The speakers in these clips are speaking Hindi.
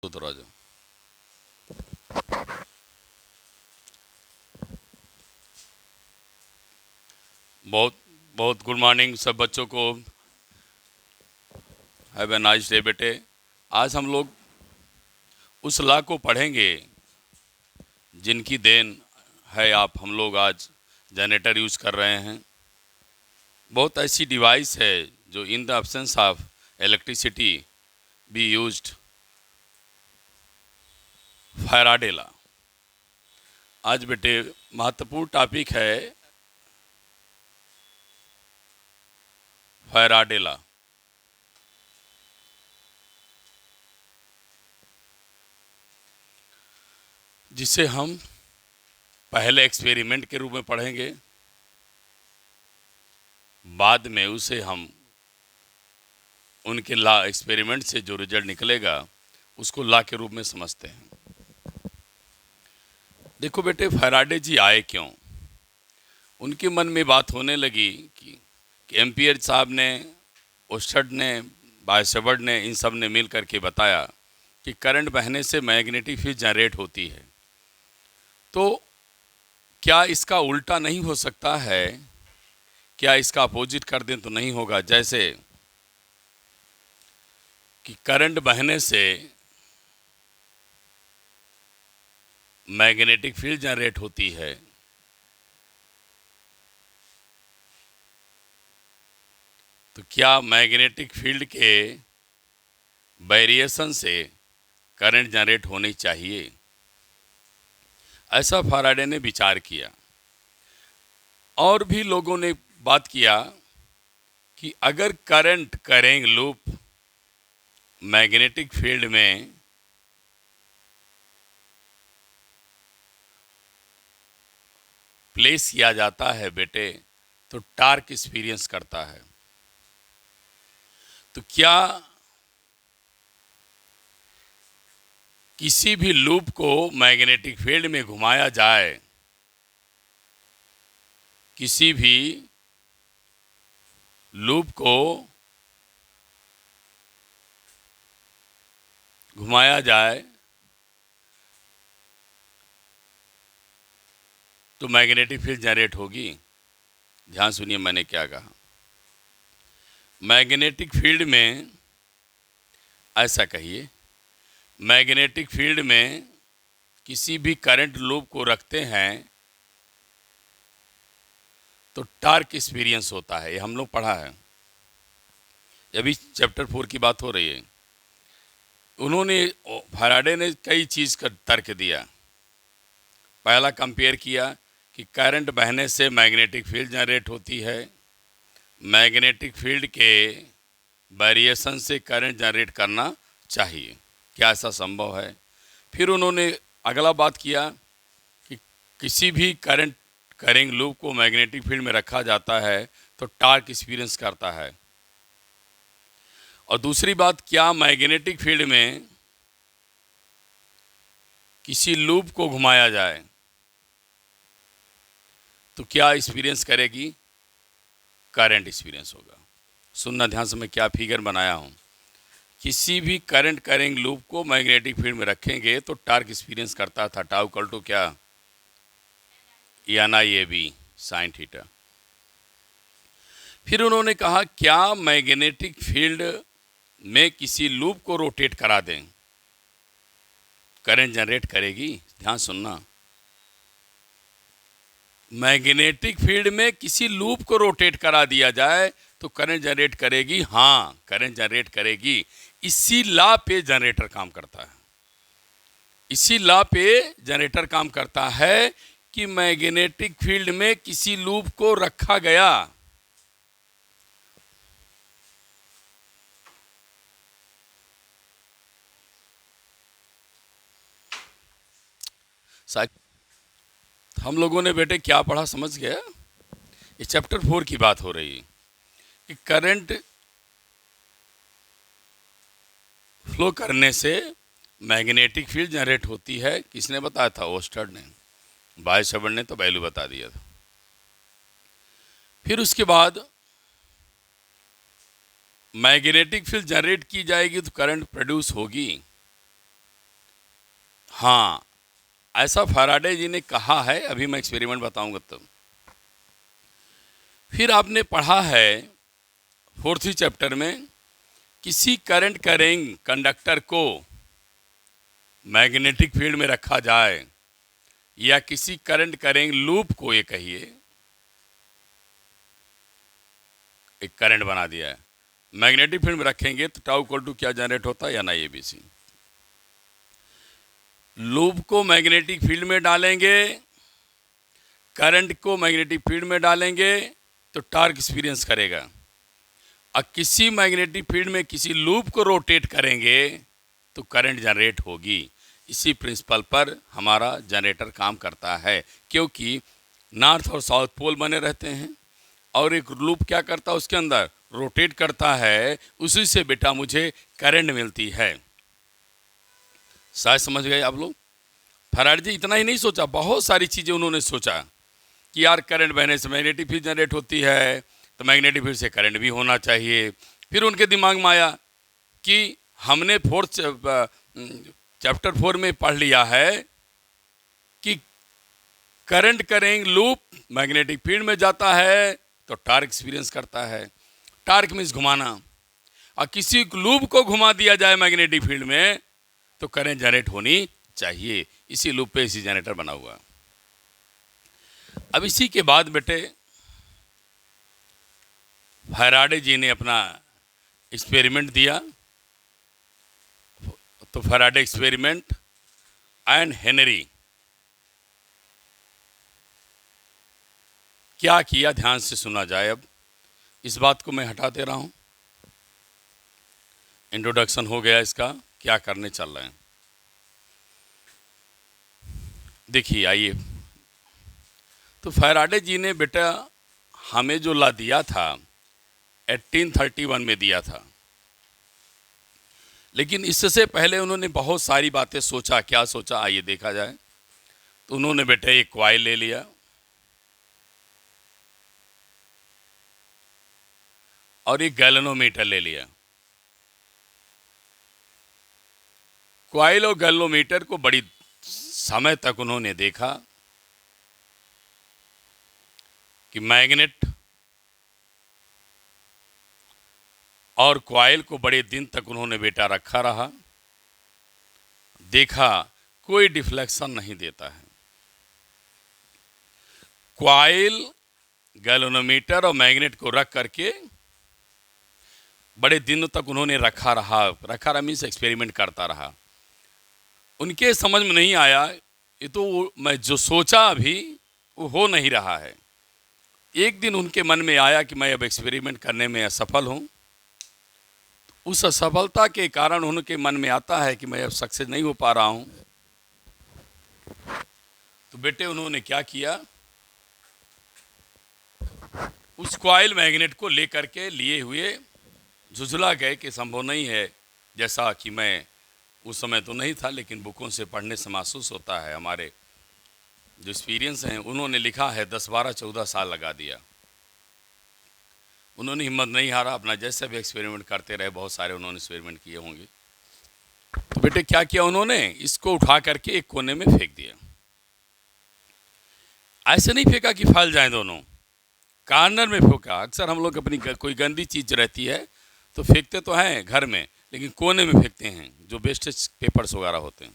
तो राजा बहुत बहुत गुड मॉर्निंग सब बच्चों को। हैव ए नाइस डे बेटे। आज हम लोग उस लॉ को पढ़ेंगे जिनकी देन है आप हम लोग आज जनरेटर यूज कर रहे हैं। बहुत ऐसी डिवाइस है जो in the absence of electricity be used. Faraday law आज बेटे महत्वपूर्ण टॉपिक है। फैराडे लॉ जिसे हम पहले एक्सपेरिमेंट के रूप में पढ़ेंगे, बाद में उसे हम उनके लॉ एक्सपेरिमेंट से जो रिजल्ट निकलेगा उसको लॉ के रूप में समझते हैं। देखो बेटे, फैराडे जी आए क्यों? उनके मन में बात होने लगी कि एम्पियर साहब ने, ओस्टर्ड ने, बायसेवर्ड ने, इन सब ने मिल करके बताया कि करंट बहने से मैग्नेटिक फील्ड जनरेट होती है। तो क्या इसका उल्टा नहीं हो सकता है? क्या इसका अपोजिट कर दें तो नहीं होगा? जैसे कि करंट बहने से मैग्नेटिक फील्ड जनरेट होती है, तो क्या मैग्नेटिक फील्ड के वेरिएशन से करंट जनरेट होनी चाहिए? ऐसा फैराडे ने विचार किया। और भी लोगों ने बात किया कि अगर current current loop magnetic field में प्लेस किया जाता है बेटे, तो टार्क एक्सपीरियंस करता है। तो क्या किसी भी लूप को मैग्नेटिक फील्ड में घुमाया जाए, किसी भी लूप को घुमाया जाए तो मैग्नेटिक फील्ड जनरेट होगी? ध्यान सुनिए मैंने क्या कहा। मैग्नेटिक फील्ड में, ऐसा कहिए, मैग्नेटिक फील्ड में किसी भी करंट लूप को रखते हैं तो टार्क एक्सपीरियंस होता है। ये हम लोग पढ़ा है, अभी चैप्टर 4 की बात हो रही है। उन्होंने, फैराडे ने कई चीज़ का तर्क दिया। पहला कंपेयर किया कि करंट बहने से मैग्नेटिक फील्ड जनरेट होती है, मैग्नेटिक फील्ड के वेरिएशन से करंट जनरेट करना चाहिए, क्या ऐसा संभव है? फिर उन्होंने अगला बात किया कि किसी भी करंट करेंट लूप को मैग्नेटिक फील्ड में रखा जाता है तो टार्क एक्सपीरियंस करता है। और दूसरी बात, क्या मैग्नेटिक फील्ड में किसी लूप को घुमाया जाए तो क्या एक्सपीरियंस करेगी? करंट एक्सपीरियंस होगा। सुनना ध्यान से, मैं क्या फिगर बनाया हूँ। किसी भी करंट करेंट लूप को मैग्नेटिक फील्ड में रखेंगे तो टार्क एक्सपीरियंस करता था। टाउ इक्वल टू क्या? NIAB sine theta. फिर उन्होंने कहा क्या मैग्नेटिक फील्ड में किसी लूप को रोटेट करा दें, करंट जनरेट करेगी? ध्यान सुनना, मैग्नेटिक फील्ड में किसी लूप को रोटेट करा दिया जाए तो करंट जनरेट करेगी? हाँ, करंट जनरेट करेगी। इसी लॉ पे जनरेटर काम करता है। इसी लॉ पे जनरेटर काम करता है कि मैग्नेटिक फील्ड में किसी लूप को रखा गया, हम लोगों ने बेटे क्या पढ़ा समझ गया? ये चैप्टर 4 की बात हो रही है कि करंट फ्लो करने से मैग्नेटिक फील्ड जनरेट होती है। किसने बताया था? ओस्टर्ड ने। बायसेवर्ड ने तो वैल्यू बता दिया था। फिर उसके बाद मैग्नेटिक फील्ड जनरेट की जाएगी तो करंट प्रोड्यूस होगी। हाँ, ऐसा फैराडे जी ने कहा है, अभी मैं एक्सपेरिमेंट बताऊंगा तब। फिर आपने पढ़ा है 4th चैप्टर में, किसी करंट कैरिंग कंडक्टर को मैग्नेटिक फील्ड में रखा जाए या किसी करंट कैरिंग लूप को, ये कहिए एक करंट बना दिया है, मैग्नेटिक फील्ड में रखेंगे तो टाउ इक्वल टू क्या जनरेट होता है, या ना ABC। लूप को मैग्नेटिक फील्ड में डालेंगे, करंट को मैग्नेटिक फील्ड में डालेंगे तो टॉर्क एक्सपीरियंस करेगा। और किसी मैग्नेटिक फील्ड में किसी लूप को रोटेट करेंगे तो करंट जनरेट होगी। इसी प्रिंसिपल पर हमारा जनरेटर काम करता है, क्योंकि नॉर्थ और साउथ पोल बने रहते हैं और एक लूप क्या करता है, उसके अंदर रोटेट करता है, उसी से बेटा मुझे करंट मिलती है। शायद समझ गए आप लोग। फैराडे जी इतना ही नहीं सोचा, बहुत सारी चीज़ें उन्होंने सोचा कि यार करंट बहने से मैग्नेटिक फील्ड जनरेट होती है, तो मैग्नेटिक फील्ड से करंट भी होना चाहिए। फिर उनके दिमाग में आया कि हमने 4th चैप्टर 4 में पढ़ लिया है कि करंट करेंग लूप मैग्नेटिक फील्ड में जाता है तो टॉर्क एक्सपीरियंस करता है। टॉर्क मीन्स घुमाना, और किसी लूप को घुमा दिया जाए मैग्नेटिक फील्ड में तो करंट जनरेट होनी चाहिए। इसी लूप पे इसी जनरेटर बना हुआ। अब इसी के बाद बेटे फैराडे जी ने अपना एक्सपेरिमेंट दिया, तो फैराडे एक्सपेरिमेंट एंड हेनरी क्या किया, ध्यान से सुना जाए। अब इस बात को मैं हटा दे रहा हूं, इंट्रोडक्शन हो गया इसका, क्या करने चल रहे हैं देखिए। आइए, तो फैराडे जी ने बेटा हमें जो ला दिया था 1831 में दिया था, लेकिन इससे पहले उन्होंने बहुत सारी बातें सोचा। क्या सोचा, आइए देखा जाए। तो उन्होंने बेटा एक कॉइल ले लिया और एक गैल्वेनोमीटर ले लिया। कॉइल और गैल्वेनोमीटर को बड़ी समय तक उन्होंने देखा कि मैग्नेट और कॉइल को बड़े दिन तक उन्होंने बेटा रखा रहा, देखा कोई डिफ्लेक्शन नहीं देता है। कॉइल, गैल्वेनोमीटर और मैग्नेट को रख करके बड़े दिनों तक उन्होंने रखा रहा मीन्स एक्सपेरिमेंट करता रहा। उनके समझ में नहीं आया, ये तो मैं जो सोचा अभी वो हो नहीं रहा है। एक दिन उनके मन में आया कि मैं अब एक्सपेरिमेंट करने में असफल हूँ। उस असफलता के कारण उनके मन में आता है कि मैं अब सक्सेस नहीं हो पा रहा हूँ। तो बेटे उन्होंने क्या किया, उस कॉइल मैग्नेट को लेकर के लिए हुए झुझला गए कि संभव नहीं है, जैसा कि मैं उस समय तो नहीं था, लेकिन बुकों से पढ़ने से महसूस होता है, हमारे जो एक्सपीरियंस हैं। उन्होंने लिखा है 10, 12, 14 साल लगा दिया। उन्होंने हिम्मत नहीं हारा, अपना जैसे भी एक्सपेरिमेंट करते रहे। बहुत सारे उन्होंने एक्सपेरिमेंट किए होंगे। तो बेटे क्या किया उन्होंने, इसको उठा करके एक कोने में फेंक दिया। ऐसे नहीं फेंका कि फैल जाए दोनों, कॉर्नर में फेंका। अक्सर हम लोग अपनी कोई गंदी चीज़ रहती है तो फेंकते तो हैं घर में, लेकिन कोने में फेंकते हैं, जो वेस्टेज पेपर्स वगैरह होते हैं।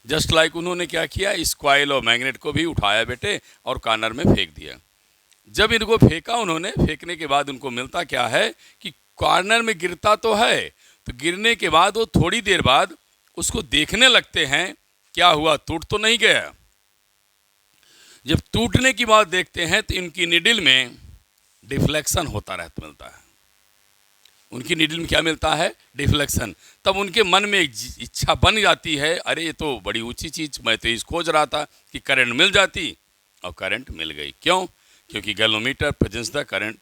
जस्ट लाइक उन्होंने क्या किया, इस कॉइल और मैग्नेट को भी उठाया बेटे और कॉर्नर में फेंक दिया। जब इनको फेंका उन्होंने, फेंकने के बाद उनको मिलता क्या है कि कॉर्नर में गिरता तो है, तो गिरने के बाद वो थोड़ी देर बाद उसको देखने लगते हैं, क्या हुआ, टूट तो नहीं गया। जब टूटने की बात देखते हैं तो इनकी निडल में डिफ्लेक्शन होता रहता मिलता है। उनकी निडल में क्या मिलता है, डिफ्लेक्शन। तब उनके मन में एक इच्छा बन जाती है, अरे ये तो बड़ी ऊंची चीज़, मैं तो इस खोज रहा था कि करंट मिल जाती, और करंट मिल गई। क्यों, क्योंकि गैल्वेनोमीटर प्रेजेंस द करंट।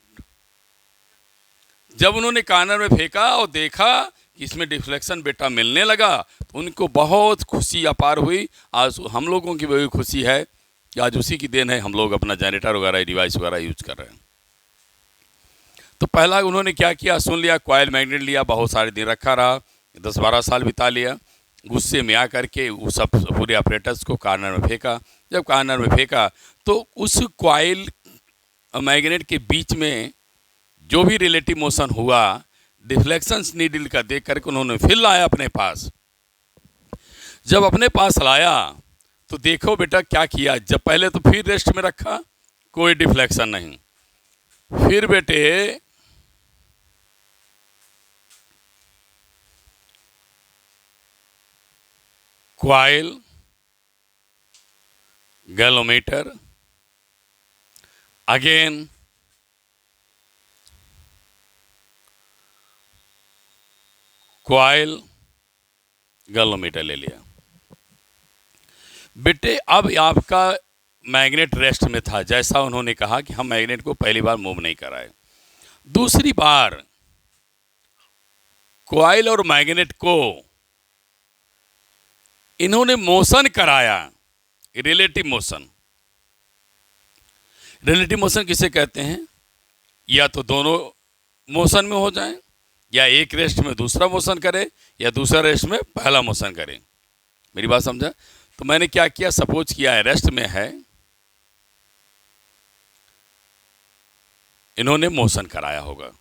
जब उन्होंने कॉर्नर में फेंका और देखा कि इसमें डिफ्लेक्शन बेटा मिलने लगा, तो उनको बहुत खुशी अपार हुई। आज हम लोगों की वही खुशी है कि आज उसी की देन है, हम लोग अपना जनरेटर वगैरह डिवाइस वगैरह यूज कर रहे हैं। तो पहला उन्होंने क्या किया, सुन लिया, कॉइल मैग्नेट लिया, बहुत सारे दिन रखा रहा, 10, 12 साल बिता लिया। गुस्से में आकर के वो सब पूरे ऑपरेटर्स को कार्नर में फेंका। जब कार्नर में फेंका तो उस कॉइल और मैग्नेट के बीच में जो भी रिलेटिव मोशन हुआ, डिफ्लेक्शंस नीडल का देख करके उन्होंने फिर लाया अपने पास। जब अपने पास लाया तो देखो बेटा क्या किया। जब पहले तो फिर रेस्ट में रखा, कोई डिफ्लेक्शन नहीं। फिर बेटे coil, galvanometer, again coil, galvanometer ले लिया। बेटे अब आपका मैग्नेट रेस्ट में था, जैसा उन्होंने कहा कि हम मैग्नेट को पहली बार मूव नहीं कराए। दूसरी बार कॉइल और मैग्नेट को इन्होंने मोशन कराया, रिलेटिव मोशन। रिलेटिव मोशन किसे कहते हैं? या तो दोनों मोशन में हो जाएं, या एक रेस्ट में दूसरा मोशन करे, या दूसरा रेस्ट में पहला मोशन करे। मेरी बात समझा? तो मैंने क्या किया, सपोज किया है रेस्ट में है, इन्होंने मोशन कराया होगा।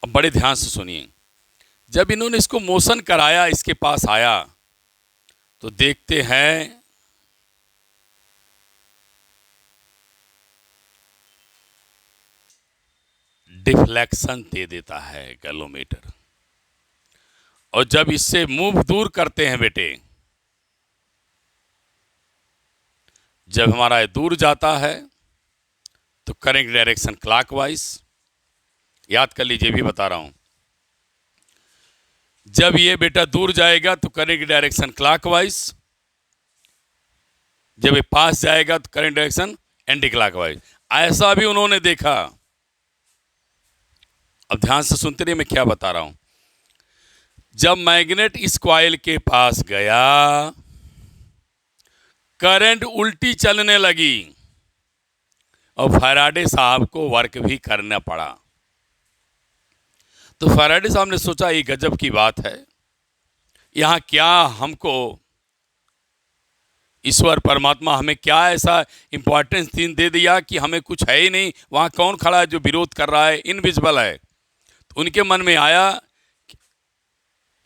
अब बड़े ध्यान से सुनिए, जब इन्होंने इसको मोशन कराया, इसके पास आया, तो देखते हैं डिफ्लेक्शन दे देता है गैलोमीटर। और जब इससे मूव दूर करते हैं बेटे, जब हमारा ये दूर जाता है तो करंट डायरेक्शन क्लॉकवाइज। याद कर लीजिए, भी बता रहा हूं। जब ये बेटा दूर जाएगा तो करंट डायरेक्शन क्लॉकवाइज, जब ये पास जाएगा तो करंट डायरेक्शन एंटी क्लॉकवाइज। ऐसा भी उन्होंने देखा। अब ध्यान से सुनते रहिए मैं क्या बता रहा हूं। जब मैग्नेट इस कॉइल के पास गया, करंट उल्टी चलने लगी और फैराडे साहब को वर्क भी करना पड़ा। तो फैराडे साहब ने सोचा ये गजब की बात है, यहां क्या हमको ईश्वर परमात्मा हमें क्या ऐसा इंपॉर्टेंस दे दिया कि हमें कुछ है ही नहीं, वहां कौन खड़ा है जो विरोध कर रहा है, इनविजिबल है। तो उनके मन में आया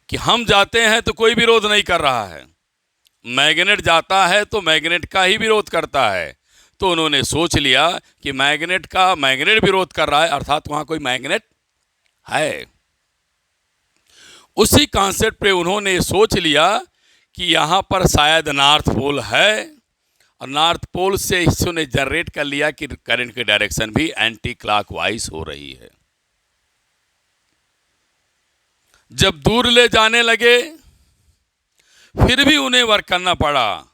कि हम जाते हैं तो कोई विरोध नहीं कर रहा है, मैग्नेट जाता है तो मैग्नेट का ही विरोध करता है। तो उन्होंने सोच लिया कि मैग्नेट विरोध कर रहा है, अर्थात वहां कोई मैग्नेट है। उसी कॉन्सेप्ट पे उन्होंने सोच लिया कि यहां पर शायद नॉर्थ पोल है, और नॉर्थ पोल से इसने जनरेट कर लिया कि करंट की डायरेक्शन भी एंटी क्लॉकवाइज हो रही है। जब दूर ले जाने लगे, फिर भी उन्हें वर्क करना पड़ा,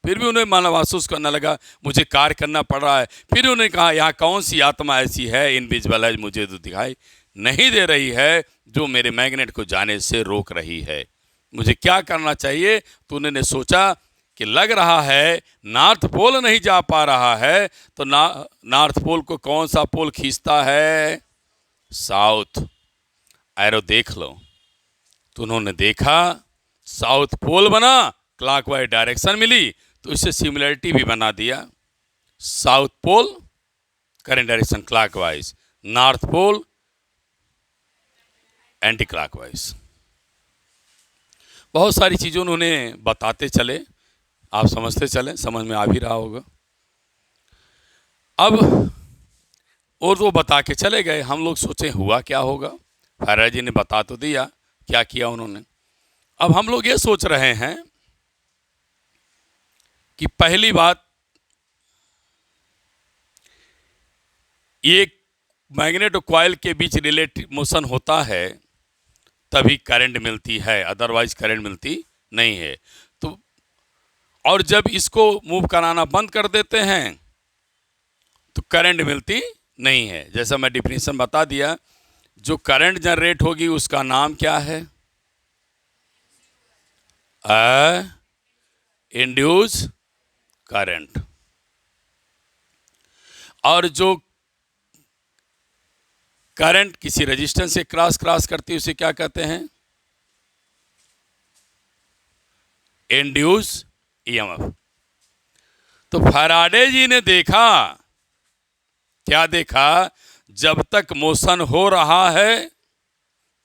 फिर भी उन्हें मन महसूस करना लगा मुझे कार्य करना पड़ रहा है। फिर उन्होंने कहा यहाँ कौन सी आत्मा ऐसी है, इनविजिबल है, मुझे तो दिखाई नहीं दे रही है, जो मेरे मैग्नेट को जाने से रोक रही है, मुझे क्या करना चाहिए। तो उन्होंने सोचा कि लग रहा है नॉर्थ पोल नहीं जा पा रहा है, तो नॉर्थ पोल को कौन सा पोल खींचता है? साउथ। एरो देख लो। तो उन्होंने देखा साउथ पोल बना, क्लॉकवाइज डायरेक्शन मिली, तो इससे सिमिलरिटी भी बना दिया। South pole current direction clockwise, north pole anti clockwise. बहुत सारी चीज़ों उन्होंने बताते चले, आप समझते चले, समझ में आ भी रहा होगा। अब और वो बता के चले गए, हम लोग सोचे हुआ क्या होगा। फैराडे जी ने बता तो दिया क्या किया उन्होंने। अब हम लोग ये सोच रहे हैं कि पहली बात, एक मैग्नेट और कॉइल के बीच रिलेटिव मोशन होता है तभी करंट मिलती है, अदरवाइज करंट मिलती नहीं है। तो और जब इसको मूव कराना बंद कर देते हैं तो करंट मिलती नहीं है। जैसा मैं डिफिनीशन बता दिया, जो करंट जनरेट होगी उसका नाम क्या है? Induce current. और जो करंट किसी रेजिस्टेंस से क्रॉस करती है उसे क्या कहते हैं? Induce EMF. तो फैराडे जी ने देखा, क्या देखा? जब तक मोशन हो रहा है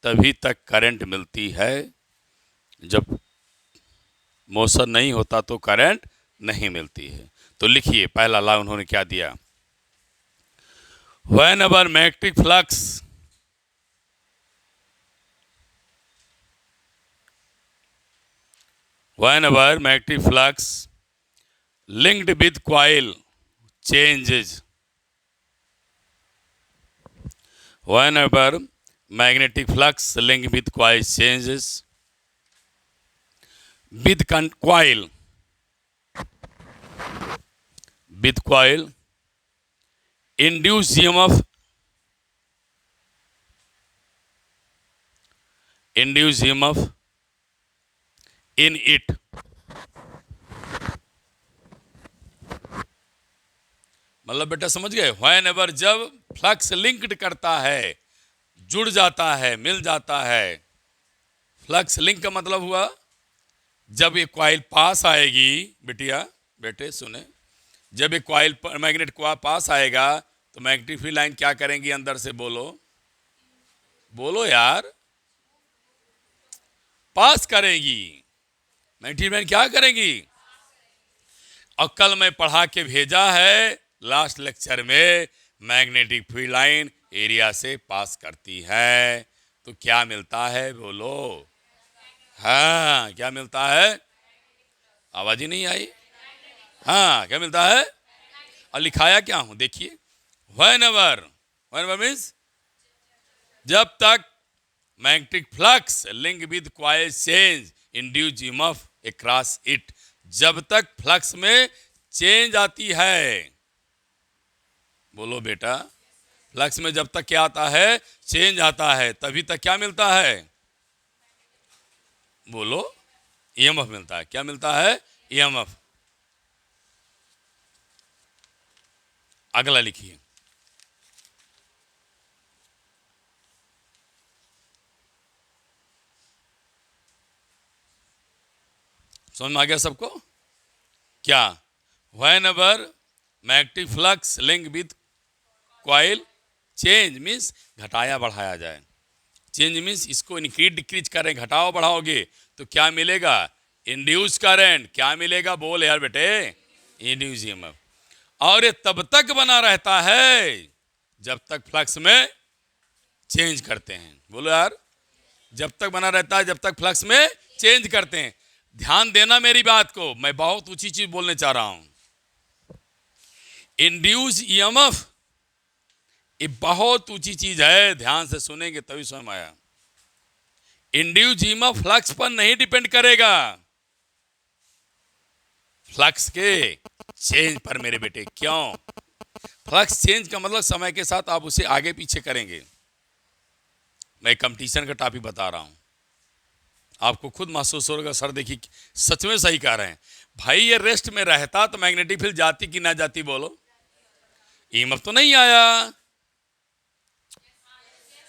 तभी तक करंट मिलती है, जब मोशन नहीं होता तो करंट नहीं मिलती है। तो लिखिए पहला लॉ उन्होंने क्या दिया? whenever magnetic flux linked with coil changes, whenever magnetic flux linked with coil changes with coil induce EMF in it, मतलब बेटा समझ गए? whenever जब फ्लक्स लिंक्ड करता है, जुड़ जाता है, मिल जाता है। फ्लक्स लिंक का मतलब हुआ जब ये कॉइल पास आएगी, बिटिया बेटे सुने, जब ये कॉइल मैग्नेट को पास आएगा तो मैग्नेटिक फील्ड लाइन क्या करेंगी? अंदर से बोलो, बोलो यार, पास करेंगी। मैग्नेटिक फील्ड क्या करेंगी? और कल मैं पढ़ा के भेजा है लास्ट लेक्चर में, मैग्नेटिक फील्ड लाइन एरिया से पास करती है तो क्या मिलता है? बोलो। हाँ, क्या मिलता है? आवाज ही नहीं आई। हाँ, क्या मिलता है? और लिखाया क्या हूं देखिए, whenever मीन्स जब तक magnetic flux link with coil change induce EMF across it, जब तक फ्लक्स में चेंज आती है, बोलो बेटा, फ्लक्स में जब तक क्या आता है? चेंज आता है, तभी तक क्या मिलता है? बोलो, ईएमएफ मिलता है। क्या मिलता है? ईएमएफ। अगला लिखिए, समझ में आ गया सबको? क्या? whenever magnetic flux link with coil change means घटाया बढ़ाया जाए, चेंज मीन्स इसको इंक्रीज डिक्रीज करें, घटाओ बढ़ाओगे तो क्या मिलेगा? Induce current. क्या मिलेगा? बोल यार बेटे, इंड्यूस ईएमएफ। और ये तब तक बना रहता है जब तक फ्लक्स में चेंज करते हैं। बोलो यार, जब तक बना रहता है जब तक फ्लक्स में चेंज करते हैं। ध्यान देना मेरी बात को, मैं बहुत ऊंची चीज बोलने चाह रहा हूं। इंड्यूस ईएमएफ ये बहुत ऊंची चीज है, ध्यान से सुनेंगे तभी समझ आया। इंड्यूस ईएमएफ फ्लक्स पर नहीं डिपेंड करेगा, फ्लक्स के चेंज पर मेरे बेटे। क्यों? फ्लक्स चेंज का मतलब समय के साथ आप उसे आगे पीछे करेंगे। मैं कंपटीशन का टॉपिक बता रहा हूं, आपको खुद महसूस होगा, सर देखिए सच में सही कह रहे हैं भाई। ये रेस्ट में रहता तो मैग्नेटिक फील्ड जाती कि ना जाती? बोलो। ईएमएफ तो नहीं आया,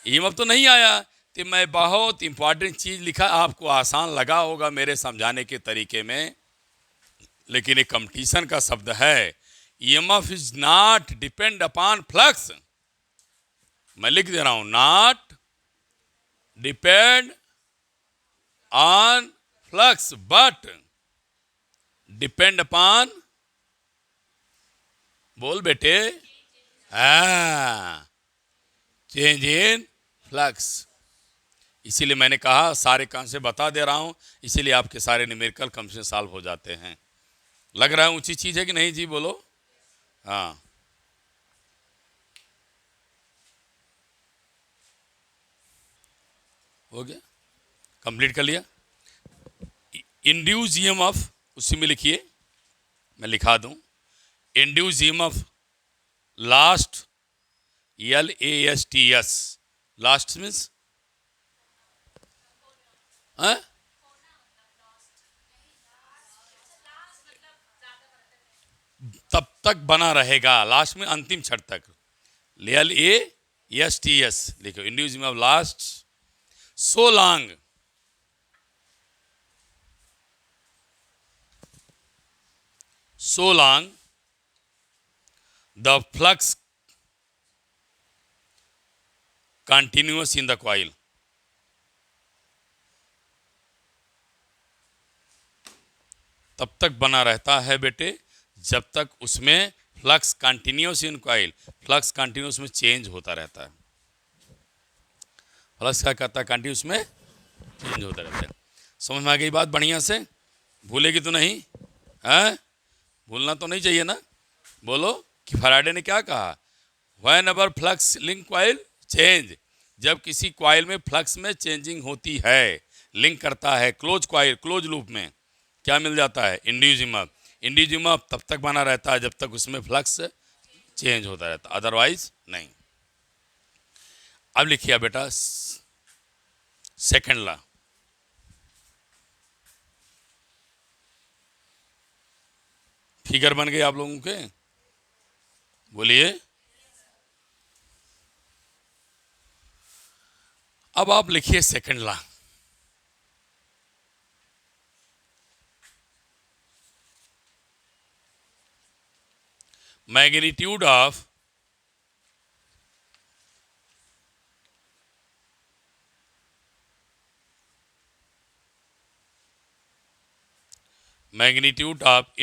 ईएमएफ तो नहीं आया। तो मैं बहुत इंपॉर्टेंट चीज लिखा, आपको आसान लगा होगा मेरे समझाने के तरीके में, लेकिन एक कंपटीशन का शब्द है। EMF is not depend upon flux. मैं लिख दे रहा हूं, not depend on flux but depend upon, बोल बेटे, चेंज इन फ्लक्स। इसीलिए मैंने कहा सारे कॉन्सेप्ट बता दे रहा हूं, इसीलिए आपके सारे न्यूमेरिकल कॉन्सेप्ट सॉल्व हो जाते हैं। लग रहा है ऊंची चीज है कि नहीं जी? बोलो। हाँ, हो गया, कंप्लीट कर लिया। इंड्यूस ईएमएफ उसी में लिखिए, मैं लिखा दूं। Induce EMF last, LASTS, last means तब तक बना रहेगा, लास्ट में अंतिम क्षण तक। LASTS लिखो, induce EMF last so long so long the flux continuous in the coil. तब तक बना रहता है बेटे जब तक उसमें flux continuous in coil, flux continuous में चेंज होता रहता है। फ्लक्स क्या करता है? कंटिन्यूस में चेंज होता रहता है। समझ में आ गई बात बढ़िया से? भूलेगी तो नहीं? हैं? भूलना तो नहीं चाहिए ना। बोलो कि फैराडे ने क्या कहा? When ever flux link coil change, जब किसी कॉइल में फ्लक्स में चेंजिंग होती है, लिंक करता है क्लोज कॉइल, क्लोज लूप में, क्या मिल जाता है? Induce EMF. इंड्यूस ईएमएफ तब तक बना रहता है जब तक उसमें फ्लक्स चेंज होता रहता, अदरवाइज नहीं। अब लिखिए बेटा सेकंड लॉ। फिगर बन गए आप लोगों के? बोलिए। अब आप लिखिए second law. Magnitude of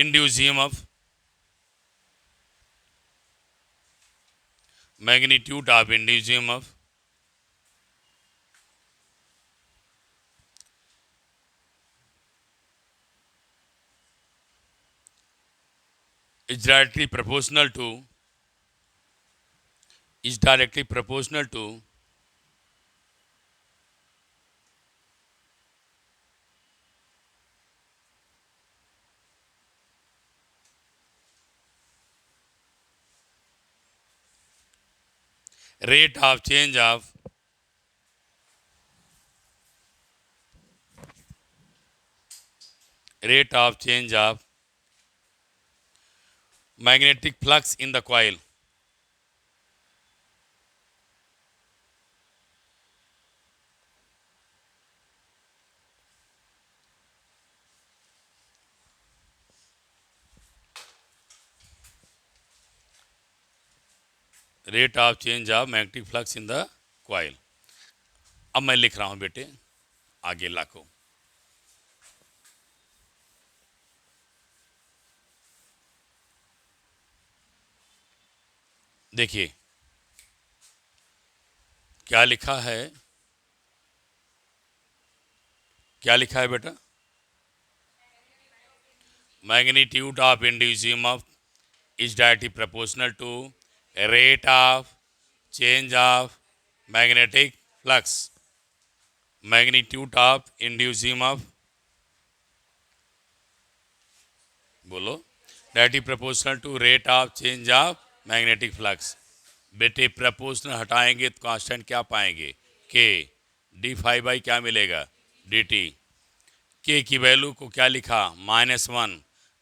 induced EMF, magnitude of induced EMF is directly proportional to rate of change of magnetic flux in the coil. Rate of change of magnetic flux in the coil. अब मैं लिख रहा हूं बेटे आगे लाखों। देखिए क्या लिखा है, क्या लिखा है बेटा? Magnitude of induced EMF is directly proportional to rate of change of magnetic flux. Magnitude of induced EMF, बोलो, directly proportional to rate of change of magnetic flux. बेटे प्रपोर्शनल हटाएंगे तो कांस्टेंट क्या पाएंगे? के। डी फाइव बाई क्या मिलेगा? D T. के की वैल्यू को क्या लिखा? -1।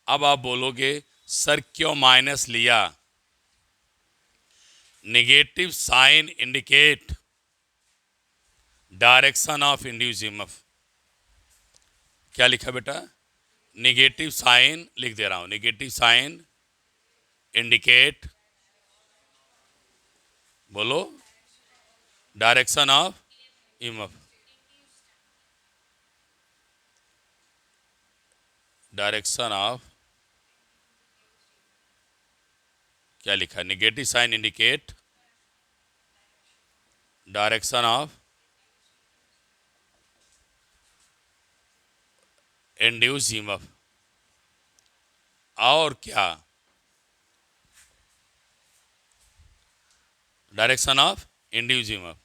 अब आप बोलोगे सर क्यों माइनस लिया? Negative sign indicate direction of induced EMF. क्या लिखा बेटा? नेगेटिव साइन लिख दे रहा हूं, नेगेटिव साइन इंडिकेट, बोलो, direction of EMF. Direction of, क्या लिखा? Negative sign indicate direction of induced EMF. और क्या? Direction of induced EMF.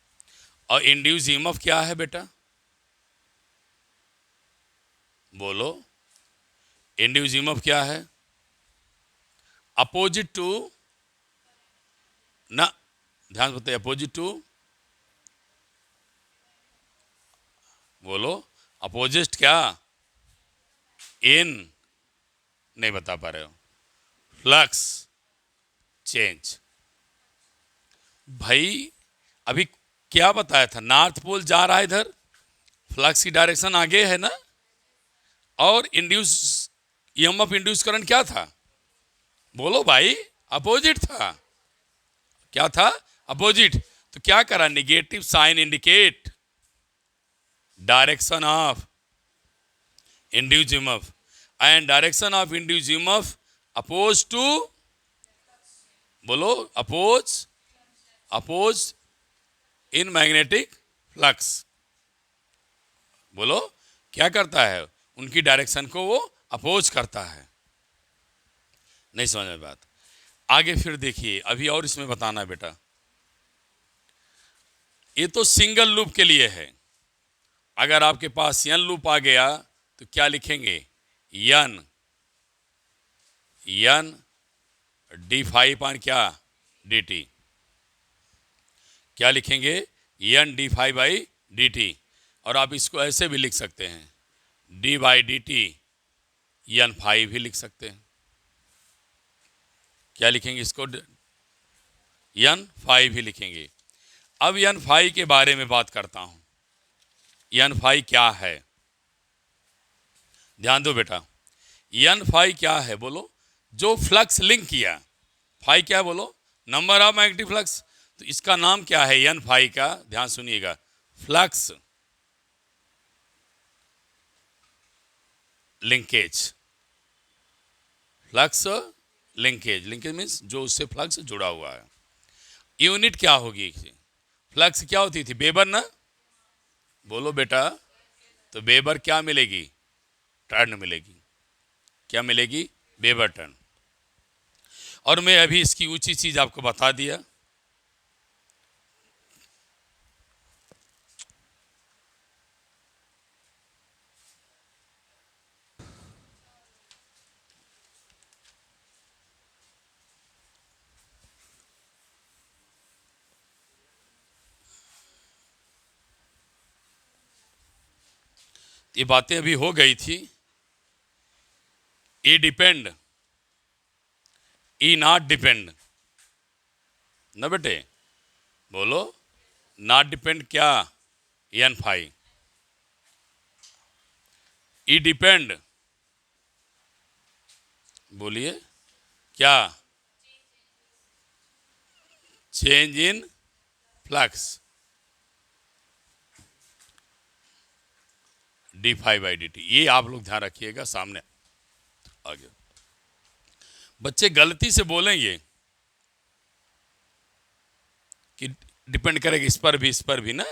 और इंड्यूस्ड ईएमएफ क्या है बेटा? बोलो, इंड्यूस्ड ईएमएफ क्या है? अपोजिट टू ना, ध्यान से बताइए, अपोजिट टू, बोलो, अपोजिट क्या? इन, नहीं बता पा रहे हो, फ्लक्स चेंज। भाई अभी क्या बताया था? नॉर्थ पोल जा रहा है इधर, फ्लक्स की डायरेक्शन आगे है ना, और इंड्यूस ईएमएफ इंड्यूस करंट क्या था? बोलो भाई, अपोजिट था। क्या था? अपोजिट। तो क्या करा? Negative sign indicate direction of induce EMF, and direction of induce EMF oppose to, बोलो, oppose, oppose in magnetic flux. बोलो, क्या करता है? उनकी डायरेक्शन को वो अपोज करता है। नहीं समझ में बात? आगे फिर देखिए, अभी और इसमें बताना है बेटा। ये तो सिंगल लूप के लिए है। अगर आपके पास एन लूप आ गया तो क्या लिखेंगे? एन, एन डी फाइव पान क्या, डी टी। क्या लिखेंगे? N D five by D T. और आप इसको ऐसे भी लिख सकते हैं, D by D T N five भी लिख सकते हैं। क्या लिखेंगे इसको? एन फाइव ही लिखेंगे। अब एन फाइव के बारे में बात करता हूं। एन फाइव क्या है? ध्यान दो बेटा, एन फाइव क्या है? बोलो, जो फ्लक्स लिंक किया। फाइव क्या है? बोलो, नंबर ऑफ मैग्नेटिक फ्लक्स। तो इसका नाम क्या है एन फाइव का? ध्यान सुनिएगा, flux linkage. Flux linkage, linkage means जो उससे फ्लक्स जुड़ा हुआ है। यूनिट क्या होगी? फ्लक्स क्या होती थी? वेबर ना? बोलो बेटा, तो वेबर क्या मिलेगी? टर्न मिलेगी। क्या मिलेगी? Weber turn. और मैं अभी इसकी ऊंची चीज आपको बता दिया। ये बातें अभी हो गई थी। E depend, E not depend ना बेटे? बोलो, नॉट डिपेंड क्या? N phi. ई डिपेंड, बोलिए क्या? Change in flux, d five by D t. ये आप लोग ध्यान रखिएगा। सामने आगे बच्चे गलती से बोलेंगे कि डिपेंड करेगा इस पर भी, इस पर भी ना,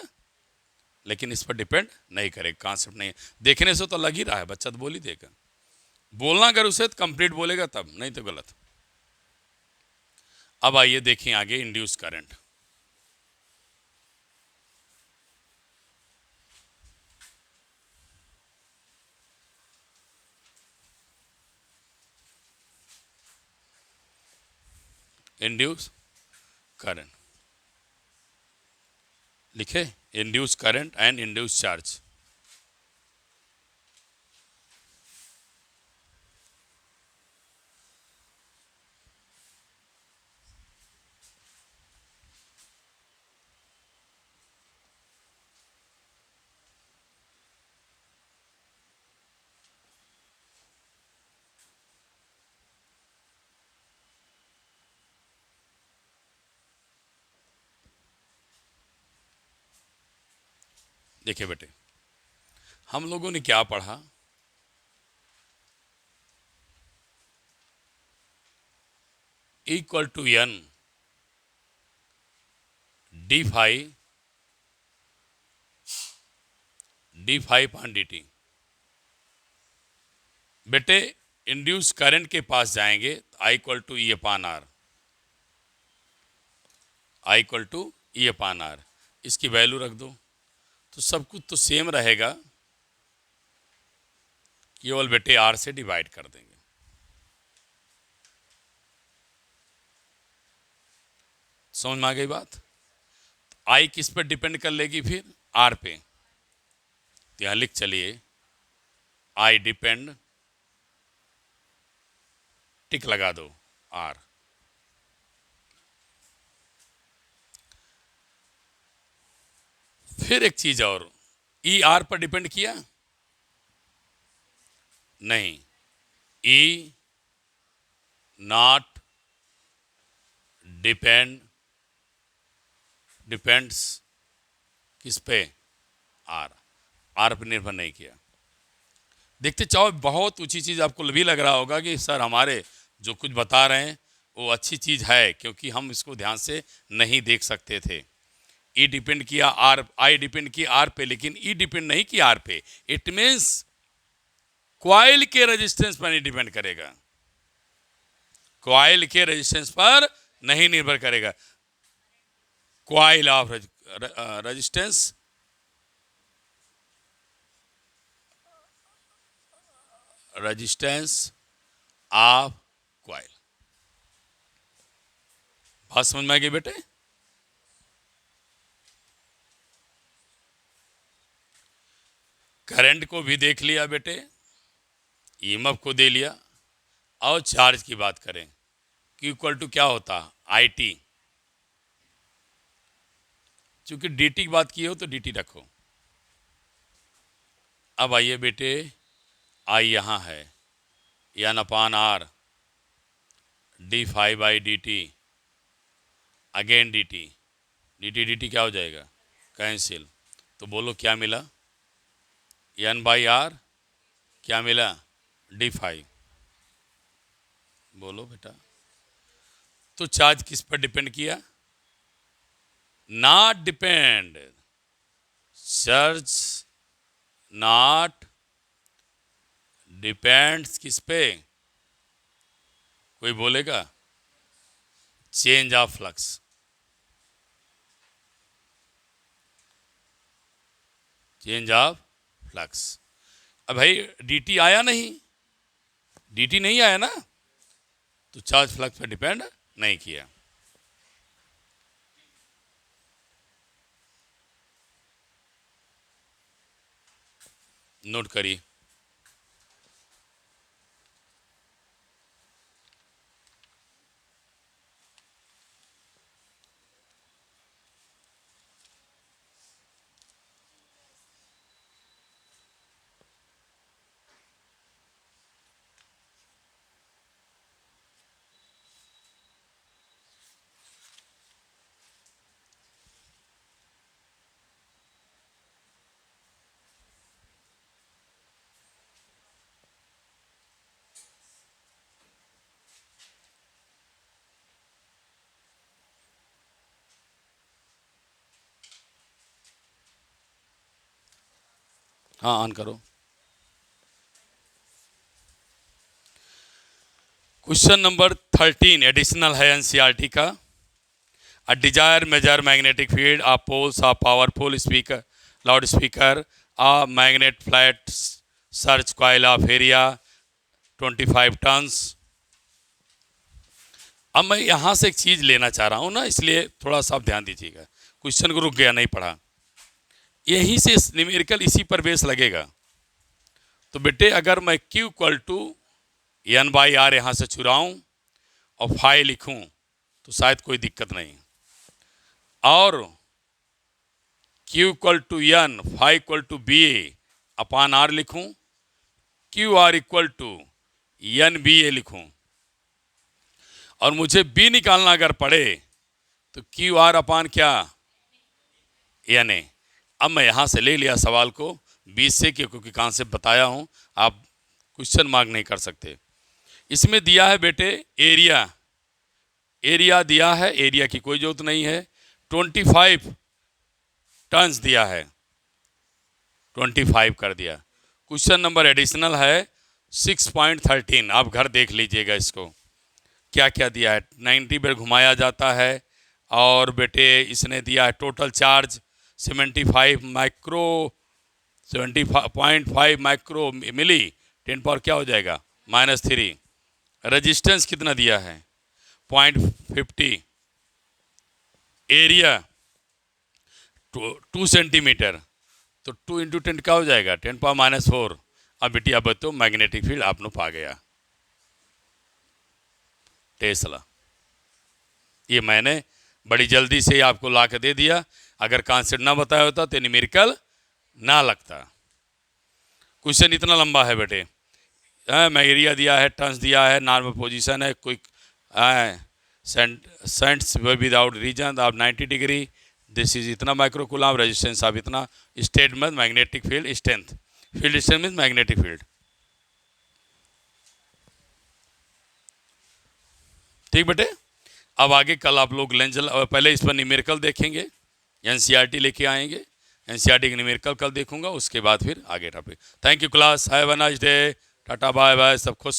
लेकिन इस पर डिपेंड नहीं करेगा। कॉन्सेप्ट नहीं है। देखने से तो लग ही रहा है, बच्चा तो बोल ही देगा। बोलना अगर उसे तो कंप्लीट बोलेगा तब, नहीं तो गलत। अब आइए देखें आगे इंड्यूस करंट। इंड्यूस करंट लिखे, induce current and induce charge. देखिए बेटे, हम लोगों ने क्या पढ़ा? Equal to N D phi, d phi upon d t. बेटे, इंड्यूस करंट के पास जाएंगे तो I equal to E upon R, I equal to E upon R. इसकी वैल्यू रख दो तो सब कुछ तो सेम रहेगा, केवल बेटे आर से डिवाइड कर देंगे। समझ में आ गई बात? आई किस पर डिपेंड कर लेगी फिर? आर पे। तो यहां लिख चलिए, आई डिपेंड, टिक लगा दो, आर। फिर एक चीज और, ई आर पर डिपेंड किया? नहीं, ई नॉट डिपेंड्स किस पे, आर, आर पर निर्भर नहीं किया। देखते चाहो बहुत ऊंची चीज़ आपको भी लग रहा होगा कि सर हमारे जो कुछ बता रहे हैं वो अच्छी चीज़ है, क्योंकि हम इसको ध्यान से नहीं देख सकते थे। ई डिपेंड किया आर, आई डिपेंड किया आर पे, लेकिन ई डिपेंड नहीं किया आर पे। इट मीन्स कॉइल के रेजिस्टेंस पर नहीं डिपेंड करेगा, कॉइल के रेजिस्टेंस पर नहीं निर्भर करेगा। Coil of resistance of coil. बात समझ में आ गई बेटे? करंट को भी देख लिया बेटे, ईएमएफ को दे लिया, और चार्ज की बात करें, Q इक्वल टू क्या होता, आई टी। चूंकि dt की बात की हो तो dt रखो। अब आइए बेटे, I यहाँ है, N upon R D five by D T, again D T क्या हो जाएगा, कैंसिल। तो बोलो क्या मिला, एन बाई आर क्या मिला, डी फाइव। बोलो बेटा, तो चार्ज किस पर डिपेंड किया, not depend, charge not depends किस पे, कोई बोलेगा, change of flux. Change of flux. अब भाई dt आया नहीं, dt नहीं आया ना, तो चार्ज फ्लक्स पर डिपेंड नहीं किया। नोट करिए, हाँ ऑन करो। क्वेश्चन नंबर 13 एडिशनल है एनसीईआरटी का। A desire measure magnetic field of poles of powerful speaker loud speaker a magnet flat search coil of area 25 turns. अब मैं यहाँ से एक चीज़ लेना चाह रहा हूँ ना, इसलिए थोड़ा सा आप ध्यान दीजिएगा। क्वेश्चन को रुक गया, नहीं पढ़ा, यहीं से न्यूमेरिकल इसी पर बेस लगेगा। तो बेटे अगर मैं Q equal to N by R यहाँ से चुराऊँ और फाई लिखूँ तो शायद कोई दिक्कत नहीं, और Q equal to N phi equal to B A upon R लिखूँ, Q R equal to N B A लिखूँ, और मुझे B निकालना अगर पड़े तो क्यू आर अपान क्या, एन ए। अब मैं यहाँ से ले लिया सवाल को 20 से, क्योंकि कॉन्सेप्ट बताया हूँ, आप क्वेश्चन मार्क नहीं कर सकते। इसमें दिया है बेटे एरिया, एरिया दिया है, एरिया की कोई जरूरत नहीं है। 25 टन्स दिया है, 25 कर दिया। क्वेश्चन नंबर एडिशनल है 6.13, आप घर देख लीजिएगा इसको क्या क्या दिया है। 90 बार घुमाया जाता है, और बेटे इसने दिया है टोटल चार्ज 75 माइक्रो 70.5 माइक्रो मिली, 10 पावर क्या हो जाएगा -3। रेजिस्टेंस कितना दिया है 0.50, एरिया 2 सेंटीमीटर, तो 2 इंटू 10 क्या हो जाएगा 10 पावर -4। अब बेटी अब तो मैग्नेटिक फील्ड आपने पा गया, टेस्ला। ये मैंने बड़ी जल्दी से आपको ला के दे दिया, अगर कॉन्सेप्ट ना बताया होता तो न्यूमेरिकल ना लगता। क्वेश्चन इतना लंबा है बेटे, एरिया दिया है, टर्न्स दिया है, नॉर्मल पोजीशन है, कोई सेंट्स विदाउट रीजन आप 90 डिग्री, दिस इज इतना माइक्रोकूलम, रेजिस्टेंस आप इतना, स्टेट में magnetic field strength, field strength mean magnetic field. ठीक बेटे, अब आगे कल आप लोग लेंस, पहले इस पर न्यूमेरिकल देखेंगे, एनसीईआरटी लेके आएंगे, एनसीईआरटी की न्यूमेरिकल कल देखूंगा, उसके बाद फिर आगे topic. Thank you class, have a nice day, tata bye bye, सब खुश।